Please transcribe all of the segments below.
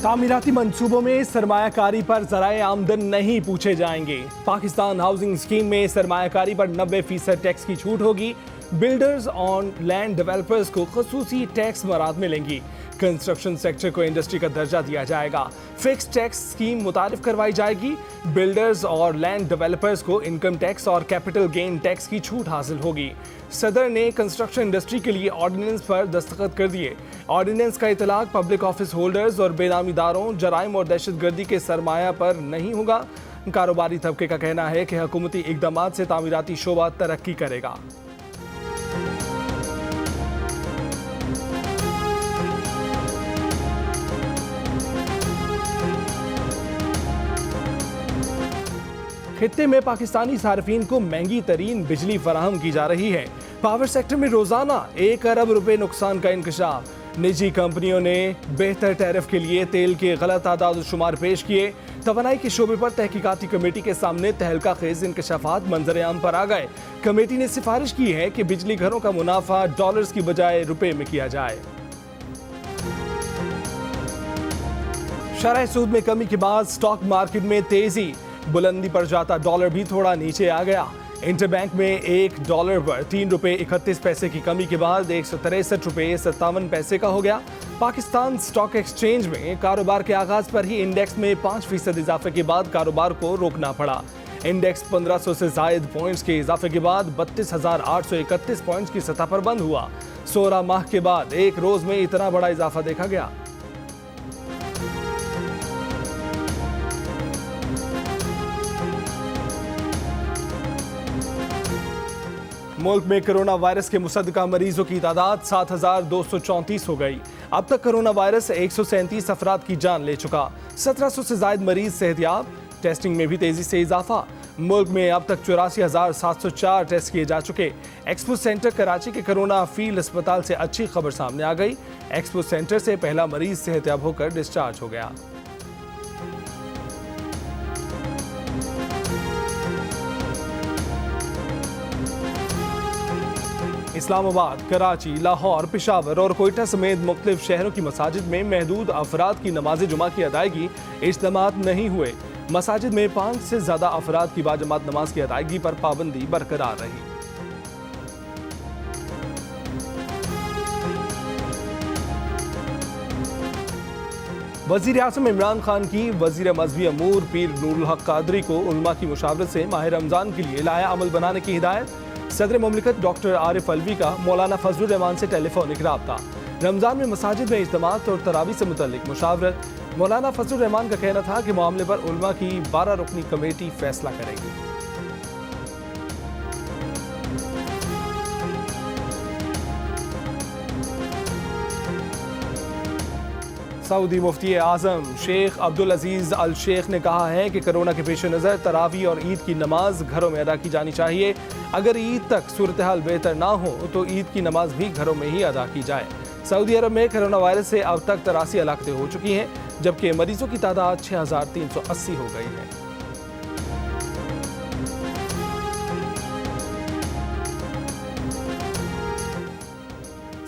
तामीराती मंसूबों में सरमायाकारी पर ज़राए आमदन नहीं पूछे जाएंगे। पाकिस्तान हाउसिंग स्कीम में सरमायाकारी पर 90% टैक्स की छूट होगी। बिल्डर्स ऑन लैंड डेवलपर्स को खसूसी टैक्स मराद मिलेंगी। कंस्ट्रक्शन सेक्टर को इंडस्ट्री का दर्जा दिया जाएगा। फिक्स टैक्स स्कीम मुतारिफ करवाई जाएगी। बिल्डर्स और लैंड डेवलपर्स को इनकम टैक्स और कैपिटल गेन टैक्स की छूट हासिल होगी। सदर ने कंस्ट्रक्शन इंडस्ट्री के लिए ऑर्डिनेंस पर दस्तखत कर दिए। ऑर्डिनेंस का इतलाक पब्लिक ऑफिस होल्डर्स और बेनामीदारों, जराइम और दहशतगर्दी के सरमाया पर नहीं होगा। कारोबारी तबके का कहना है कि हुकूमती इकदाम से तामीराती शोबा तरक्की करेगा। खित्ते में पाकिस्तानी सार्फिन को महंगी तरीन बिजली फराहम की जा रही है। पावर सेक्टर में रोजाना 1 अरब रुपए नुकसान का इंकशाफ। निजी कंपनियों ने बेहतर टैरिफ के लिए तेल के गलत आदाद शुमार पेश किए। तवानाई के शोबे पर तहकीकाती कमेटी के सामने तहलका खेज इंकशाफात मंजर आम पर आ गए। कमेटी ने सिफारिश की है कि बिजली घरों का मुनाफा डॉलर्स की बजाय रुपए में किया जाए। शरह सूद में कमी के बाद स्टॉक मार्केट में तेजी। बुलंदी पर जाता डॉलर भी थोड़ा नीचे आ गया। इंटरबैंक में $1 पर 3 रुपए 31 पैसे की कमी के बाद 163 रुपए 57 पैसे का हो गया। पाकिस्तान स्टॉक एक्सचेंज में कारोबार के आगाज पर ही इंडेक्स में 5% इजाफे के बाद कारोबार को रोकना पड़ा। इंडेक्स 1500 से जायद पॉइंट्स के इजाफे के बाद 32,831 पॉइंट्स की सतह पर बंद हुआ। 16 माह के बाद एक रोज में इतना बड़ा इजाफा देखा गया। मुल्क में कोरोना वायरस के मुसद्दका मरीजों की तादाद 7,234 हो गई। अब तक कोरोना वायरस 137 अफराद की जान ले चुका। 1700 से जायद मरीज सेहतयाब। टेस्टिंग में भी तेजी से इजाफा। मुल्क में अब तक 84,704 टेस्ट किए जा चुके। एक्सपो सेंटर कराची के कोरोना फील्ड अस्पताल से अच्छी खबर सामने आ गई। एक्सपो सेंटर से पहला मरीज सेहतयाब होकर डिस्चार्ज हो गया। इस्लामाबाद, कराची, लाहौर, पेशावर और कोयटा समेत मुख्तलिफ शहरों की मसाजिद में महदूद अफराद की नमाज जुमा की अदायगी इज्तिमात नहीं हुए। मसाजिद में 5 से ज्यादा अफराद की बाजमात नमाज की अदायगी पर पाबंदी बरकरार रही। वजीर आज़म इमरान खान की वजीर मजहबी अमूर पीर नूरुल हक कादरी को उलमा की मुशावरत से माह रमजान के लिए लाया अमल बनाने की हिदायत। सदर मुमलिकत डॉक्टर आरिफ अलवी का मौलाना फजलुर रहमान से टेलीफोनिक राब्ता। रमजान में मसाजिद में इज्तिमात और तरावी से मुतल्लिक मुशावरत। मौलाना फजलुर रहमान का कहना था कि मामले पर उलमा की 12 रुकनी कमेटी फैसला करेगी। सऊदी मुफ्ती आजम शेख अब्दुल अजीज अल शेख ने कहा है कि कोरोना के पेश नज़र तरावी और ईद की नमाज घरों में अदा की जानी चाहिए। अगर ईद तक सूरत हाल बेहतर ना हो तो ईद की नमाज भी घरों में ही अदा की जाए। सऊदी अरब में कोरोना वायरस से अब तक 83 हलाकतें हो चुकी हैं, जबकि मरीजों की तादाद 6,380 हो गई है।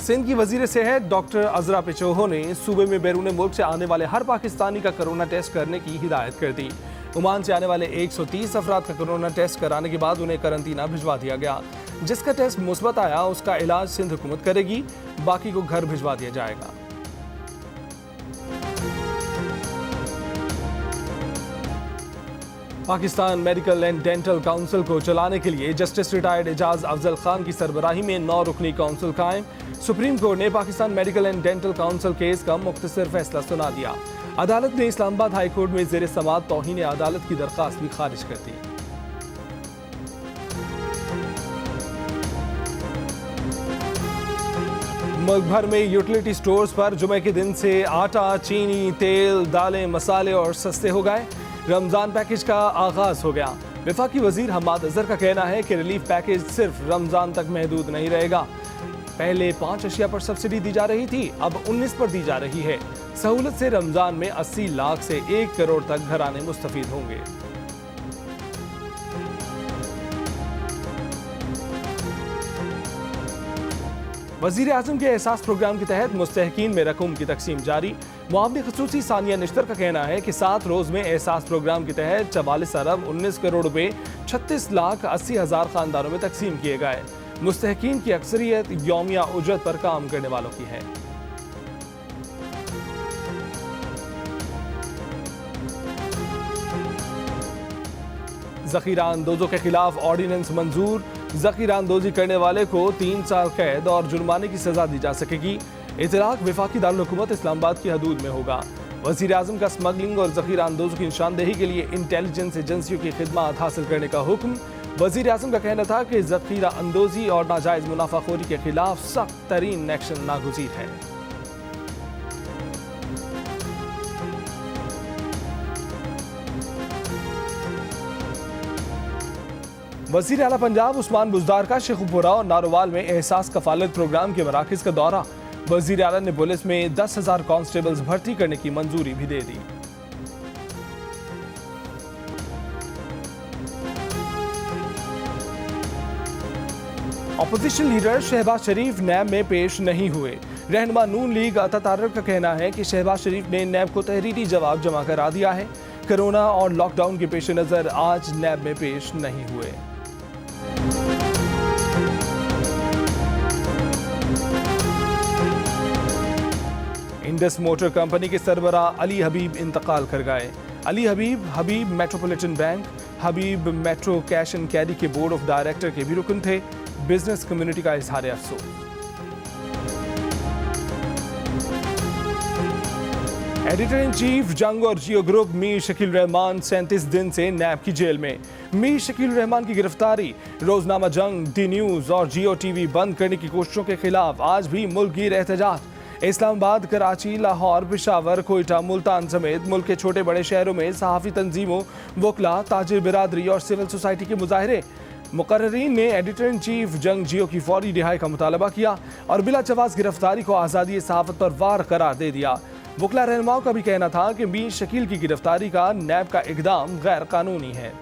सिंध की वजीर सेहत डॉक्टर अजरा पिचोहो ने सूबे में बैरून मुल्क से आने वाले हर पाकिस्तानी का कोरोना टेस्ट करने की हिदायत कर दी। ओमान से आने वाले 130 अफराद का कोरोना टेस्ट कराने के बाद उन्हें करंतना भिजवा दिया गया। जिसका टेस्ट मुस्बत आया उसका इलाज सिंध हुकूमत करेगी, बाकी को घर भिजवा दिया जाएगा। Pakistan medical and dental council को चलाने के लिए जस्टिस रिटायर्ड एजाज अफजल खान की सरबराही में 9 रुकनी काउंसिल कायम। सुप्रीम कोर्ट ने Pakistan medical and dental council case का मुख्तसर फैसला सुना दिया। अदालत ने इस्लामाबाद हाई कोर्ट में ज़ेर समाअत तौहीन अदालत की दरख्वास्त भी खारिज कर दी। मुल्क भर में यूटिलिटी स्टोर्स पर जुमे के दिन से आटा, चीनी, तेल, दालें, मसाले और सस्ते हो गए। रमजान पैकेज का आगाज हो गया। वफाकी वजीर हम्माद अजहर का कहना है कि रिलीफ पैकेज सिर्फ रमजान तक महदूद नहीं रहेगा। पहले 5 अशिया पर सब्सिडी दी जा रही थी, अब 19 पर दी जा रही है। सहूलत से रमजान में 80 लाख से 1 करोड़ तक घराने मुस्तफीद होंगे। वज़ीर आज़म के एहसास प्रोग्राम के तहत मुस्तहकीन में रकूम की तकसीम जारी। मुआवनी खसूसी सानिया निश्तर का कहना है कि 7 रोज में एहसास प्रोग्राम के तहत 44 अरब 19 करोड़ रुपए 36,80,000 खानदानों में तकसीम किए गए। मुस्तहकीन की अक्सरियत यौमिया उजरत पर काम करने वालों की है। जखीरा अंदोजों के खिलाफ ऑर्डिनेंस मंजूर। जखीरा अंदोजी करने वाले को 3 साल कैद और जुर्माने की सजा दी जा सकेगी। इतलाक वफाकी दारुल हुकूमत इस्लामाबाद की हदूद में होगा। वज़ीर आज़म का स्मगलिंग और जखीरा अंदोजों की निशानदेही के लिए इंटेलिजेंस एजेंसियों की खिदमत हासिल करने का हुक्म। वज़ीर आज़म का कहना था कि जखीरा अंदोजी और नाजायज़ मुनाफाखोरी के खिलाफ सख्त तरीन एक्शन नागुज़ीर है। वज़ीर आला पंजाब उस्मान बुज़दार का शेखुपुरा और नारोवाल में एहसास कफालत प्रोग्राम के मराकज़ का दौरा। वज़ीर आला ने पुलिस में 10,000 कांस्टेबल्स भर्ती करने की मंजूरी भी दे दी। अपोजिशन लीडर शहबाज शरीफ नैब में पेश नहीं हुए। रहनुमा नून लीग अता तारक का कहना है कि शहबाज शरीफ ने नैब को तहरीरी जवाब जमा करा दिया है। कोरोना और लॉकडाउन के पेश नज़र आज नैब में पेश नहीं हुए। इंडस मोटर कंपनी के सरबरा अली हबीब इंतकाल कर गए। Ali Habib Habib metropolitan bank, Habib metro cash and carry के बोर्ड ऑफ डायरेक्टर के भी रुकन थे। बिजनेस कम्युनिटी का इजहार अफसोस। एडिटर इन चीफ जंग और जियो ग्रुप मीर शकील रहमान 37 दिन से नैब की जेल में। मीर शकील रहमान की गिरफ्तारी, रोजनामा जंग, डी न्यूज और जियो टीवी बंद करने की कोशिशों के खिलाफ आज भी मुल्कगीर एहतजाज। इस्लामाबाद, कराची, लाहौर, पेशावर, कोयटा, मुल्तान समेत मुल्क के छोटे बड़े शहरों में सहाफ़ी तंजीमों, वकला, ताजिर बिरादरी और सिविल सोसाइटी के मुजाहरे। मुकर्रीन ने एडिटर इन चीफ जंग जियो की फौरी रिहाई का मुतालबा किया और बिला जवाज गिरफ्तारी को आज़ादी सहाफ़त पर वार करार दे दिया। वकला रहनुमाओं का भी कहना था कि मीर शकील की गिरफ्तारी का नैब का इक़दाम गैर कानूनी है।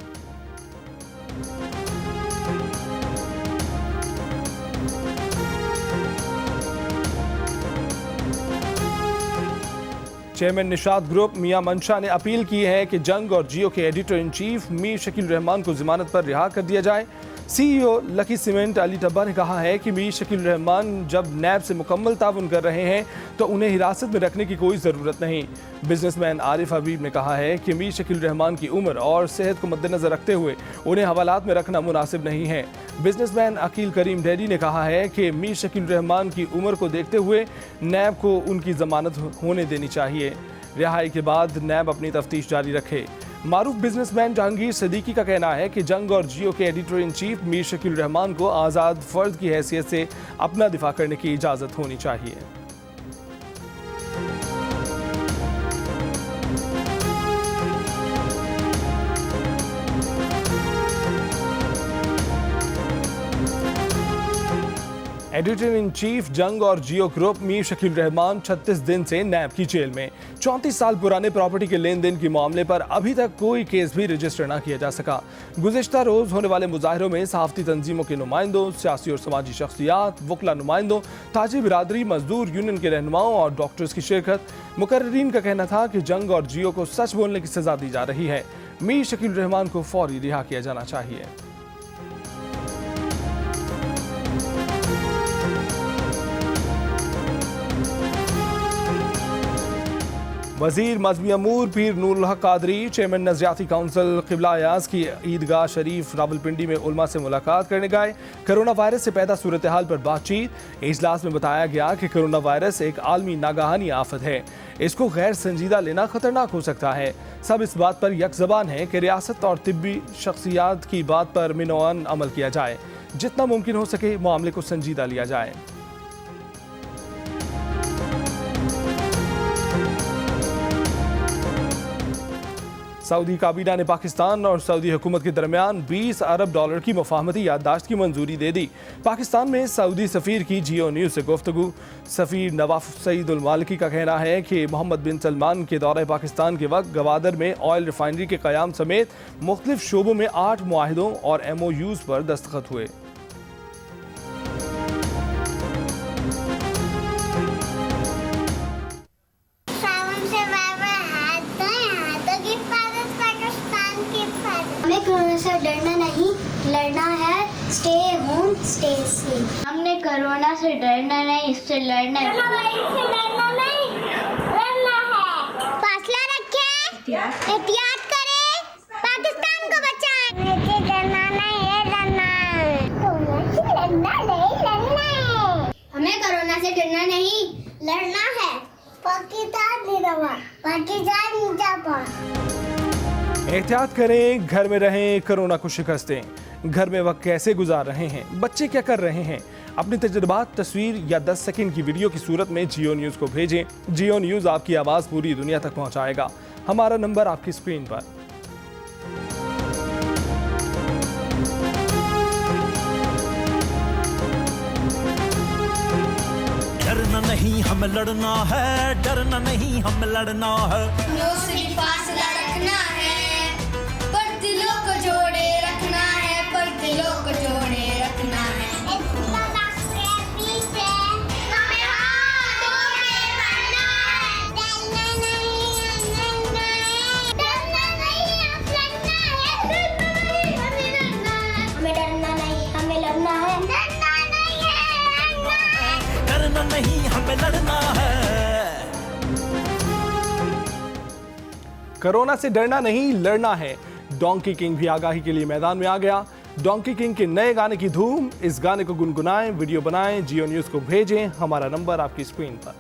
चेयरमैन निशात ग्रुप मियां मंशा ने अपील की है कि जंग और जियो के editor in chief Mir Shakeel Rahman को जमानत पर रिहा कर दिया जाए। CEO lucky cement Ali Tabba ने कहा है कि मीर शकील रहमान जब नैब से मुकम्मल ताउन कर रहे हैं तो उन्हें हिरासत में रखने की कोई ज़रूरत नहीं। बिजनेसमैन आरिफ हबीब ने कहा है कि मीर शकील रहमान की उम्र और सेहत को मद्देनजर रखते हुए उन्हें हवालात में रखना मुनासिब नहीं है। बिजनेसमैन अकील करीम डैडी ने कहा है कि मीर शकील रहमान की उम्र को देखते हुए नैब को उनकी जमानत होने देनी चाहिए। रिहाई के बाद नैब अपनी तफ्तीश जारी रखे। मारूफ बिजनेसमैन जहांगीर सदीकी का कहना है कि जंग और जियो के editor in chief Mir Shakeel Rahman को आज़ाद फर्द की हैसियत से अपना दिफा करने की इजाज़त होनी चाहिए। एडिटर इन चीफ जंग और जियो ग्रुप मीर शकील रहमान 36 दिन से नैब की जेल में। 34 साल पुराने प्रॉपर्टी के लेन देन के मामले पर अभी तक कोई केस भी रजिस्टर न किया जा सका। गुज़िश्ता रोज होने वाले मुजाहरों में सहाफ़ती तंजीमों के नुमाइंदों, सियासी और समाजी शख्सियात, वकला नुमाइंदों, ताजी बिरादरी, मजदूर यूनियन के रहनुमाओं और डॉक्टर्स की शिरकत। मुकर्रीन का कहना था कि जंग और जियो को सच बोलने की सजा दी जा रही है। मीर शकील रहमान को फौरी रिहा किया जाना चाहिए। वज़ीर मज़हबी अमूर पीर नूरुल हक कादरी, चेयरमैन नज़रियाती काउंसिल क़िबला अयाज़ की ईदगाह शरीफ रावलपिंडी में उलमा से मुलाकात करने गए। कोरोना वायरस से पैदा सूरत हाल पर बातचीत। इजलास में बताया गया कि कोरोना वायरस एक आलमी नागाहानी आफत है, इसको गैर संजीदा लेना खतरनाक हो सकता है। सब इस बात पर यकज़बान है कि रियासत और तिब्बी शख्सियात की बात पर मिनोअन अमल किया जाए, जितना मुमकिन हो सके मामले को संजीदा लिया जाए। सऊदी काबीना ने पाकिस्तान और सऊदी हुकूमत के दरमियान $20 अरब की मुफाहमती याददाश्त की मंजूरी दे दी। पाकिस्तान में सऊदी सफ़ीर की जियो न्यूज़ से गुफ्तगू। सफ़ीर नवाफ सईद उल मालिकी का कहना है कि मोहम्मद बिन सलमान के दौरे पाकिस्तान के वक्त गवादर में ऑयल रिफाइनरी के क़याम समेत मुख्तलिफ शोबों में 8 मुआहिदों और MOUs पर दस्तखत हुए। कोरोना से डरना नहीं, लड़ना है। Stay home, stay safe. हमने कोरोना से डरना नहीं, इससे लड़ना है। फासला रखें, एहतियात करें, पाकिस्तान को बचाएं। मुझे डरना नहीं है, कोरोना से लड़ना नहीं, लड़ना है। हमें कोरोना से डरना नहीं, लड़ना है। पाकिस्तान जिंदाबाद, पाकिस्तान जिंदाबाद। एहतियात करें, घर में रहें, कोरोना को शिकस्त दें। घर में वक्त कैसे गुजार रहे हैं, बच्चे क्या कर रहे हैं, अपनी तजुर्बात तस्वीर या 10 सेकंड की वीडियो की सूरत में जियो न्यूज़ को भेजें। जियो न्यूज़ आपकी आवाज़ पूरी दुनिया तक पहुंचाएगा। हमारा नंबर आपकी स्क्रीन पर। डरना नहीं, हमें लड़ना है। डरना नहीं, हमें लड़ना है। सिर्फ फासला रखना है, पर दिलों को जोड़े रखना है, पर दिलों को जोड़े रखना है। डरना नहीं, हमें लड़ना है। कोरोना से डरना नहीं, लड़ना है। डोंकी किंग भी आगाही के लिए मैदान में आ गया। डोंकी किंग के नए गाने की धूम, इस गाने को गुनगुनाएं, वीडियो बनाएं, जियो न्यूज़ को भेजें। हमारा नंबर आपकी स्क्रीन पर।